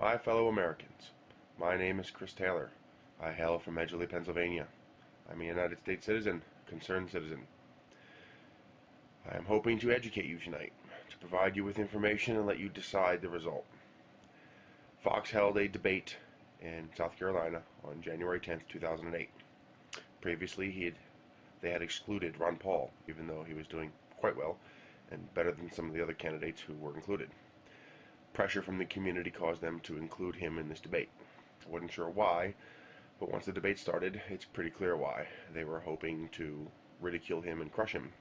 My fellow Americans, my name is Chris Taylor. I hail from Edgerly, Pennsylvania. I'm a United States citizen, concerned citizen. I am hoping to educate you tonight, to provide you with information and let you decide the result. Fox held a debate in South Carolina on January 10th, 2008. Previously, they had excluded Ron Paul, even though he was doing quite well and better than some of the other candidates who were included. Pressure from the community caused them to include him in this debate. I wasn't sure why, but once the debate started, it's pretty clear why. They were hoping to ridicule him and crush him.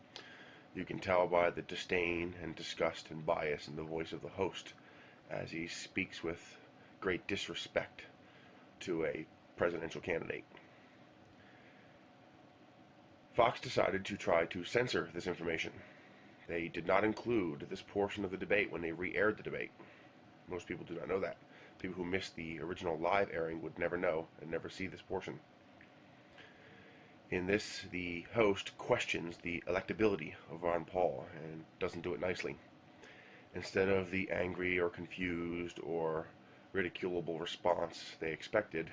You can tell by the disdain and disgust and bias in the voice of the host as he speaks with great disrespect to a presidential candidate. Fox decided to try to censor this information. They did not include this portion of the debate when they re-aired the debate. Most people do not know that. People who missed the original live airing would never know and never see this portion. In this, the host questions the electability of Ron Paul and doesn't do it nicely. Instead of the angry or confused or ridiculable response they expected,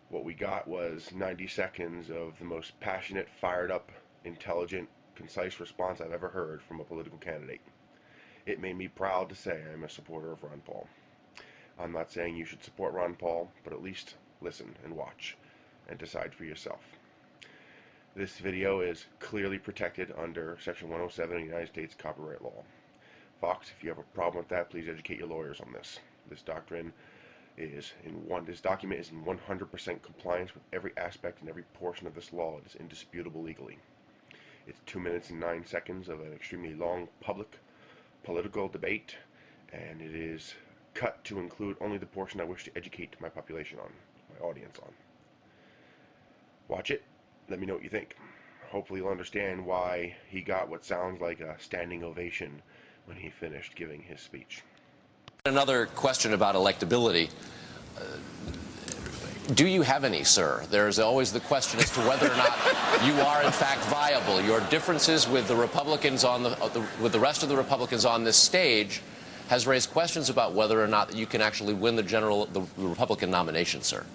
what we got was 90 seconds of the most passionate, fired up, intelligent, concise response I've ever heard from a political candidate. It made me proud to say I'm a supporter of Ron Paul. I'm not saying you should support Ron Paul, but at least listen and watch and decide for yourself. This video is clearly protected under Section 107 of the United States copyright law. Fox, if you have a problem with that, please educate your lawyers on this. This document is in 100% compliance with every aspect and every portion of this law. It is indisputable legally. It's 2 minutes and 9 seconds of an extremely long political debate, and it is cut to include only the portion I wish to educate my population on, my audience on. Watch it. Let me know what you think. Hopefully you'll understand why he got what sounds like a standing ovation when he finished giving his speech. Another question about electability. Do you have any, sir? There's always the question as to whether or not you are in fact viable. Your differences with the Republicans with the rest of the Republicans on this stage has raised questions about whether or not you can actually win the Republican nomination, sir.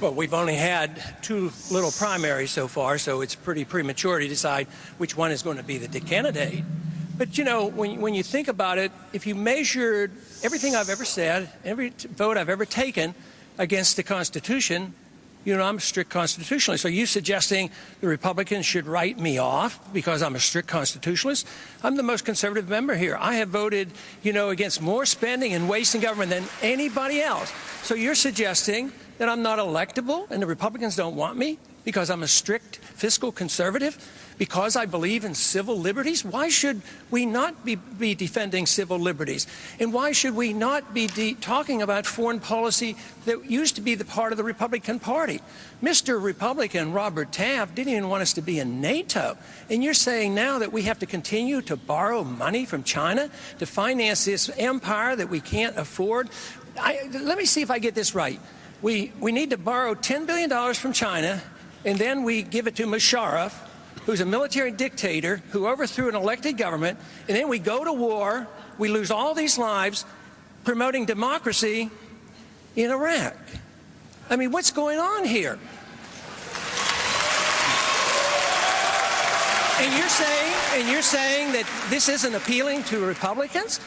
Well, we've only had 2 little primaries so far, so it's pretty premature to decide which one is going to be the candidate. But, you know, when you think about it, if you measured everything I've ever said, every vote I've ever taken against the Constitution, you know, I'm a strict constitutionalist. Are you suggesting the Republicans should write me off because I'm a strict constitutionalist? I'm the most conservative member here. I have voted, you know, against more spending and waste in government than anybody else. So you're suggesting that I'm not electable and the Republicans don't want me because I'm a strict fiscal conservative? Because I believe in civil liberties? Why should we not be defending civil liberties? And why should we not be talking about foreign policy that used to be the part of the Republican Party? Mr. Republican Robert Taft didn't even want us to be in NATO. And you're saying now that we have to continue to borrow money from China to finance this empire that we can't afford? Let me see if I get this right. We need to borrow $10 billion from China, and then we give it to Musharraf, who's a military dictator who overthrew an elected government, and then we go to war, we lose all these lives promoting democracy in Iraq. I mean, what's going on here? And you're saying that this isn't appealing to Republicans?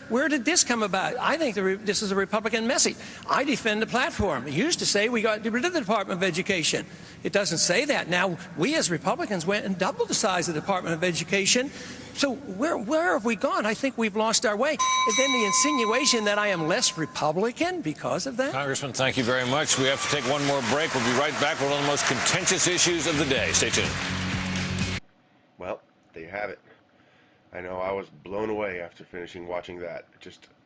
Where did this come about? I think this is a Republican message. I defend the platform. It used to say we got rid of the Department of Education. It doesn't say that. Now, we as Republicans went and doubled the size of the Department of Education. So where have we gone? I think we've lost our way. And then the insinuation that I am less Republican because of that? Congressman, thank you very much. We have to take one more break. We'll be right back with one of the most contentious issues of the day. Stay tuned. Well, there you have it. I know I was blown away after finishing watching that.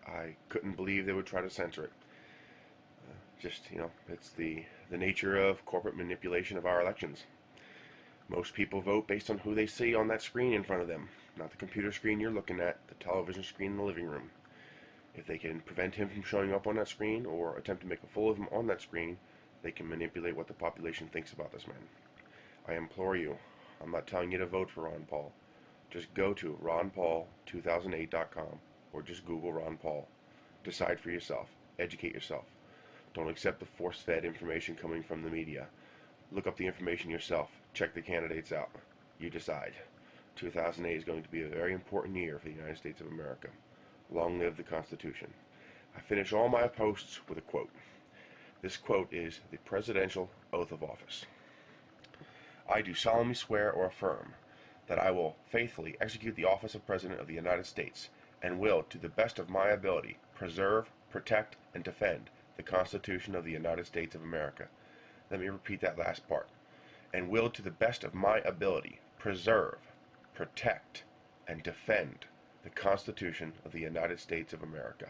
I couldn't believe they would try to censor it. You know, it's the nature of corporate manipulation of our elections. Most people vote based on who they see on that screen in front of them, not the computer screen you're looking at, the television screen in the living room. If they can prevent him from showing up on that screen or attempt to make a fool of him on that screen, they can manipulate what the population thinks about this man. I implore you, I'm not telling you to vote for Ron Paul. Just go to ronpaul2008.com or just Google Ron Paul. Decide for yourself. Educate yourself. Don't accept the force-fed information coming from the media. Look up the information yourself. Check the candidates out. You decide. 2008 is going to be a very important year for the United States of America. Long live the Constitution. I finish all my posts with a quote. This quote is the Presidential Oath of Office. I do solemnly swear or affirm that I will faithfully execute the office of President of the United States and will, to the best of my ability, preserve, protect, and defend the Constitution of the United States of America. Let me repeat that last part. And will, to the best of my ability, preserve, protect, and defend the Constitution of the United States of America.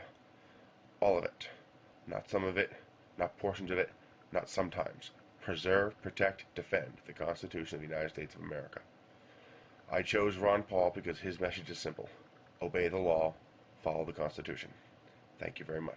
All of it. Not some of it, not portions of it, not sometimes. Preserve, protect, defend the Constitution of the United States of America. I chose Ron Paul because his message is simple. Obey the law, follow the Constitution. Thank you very much.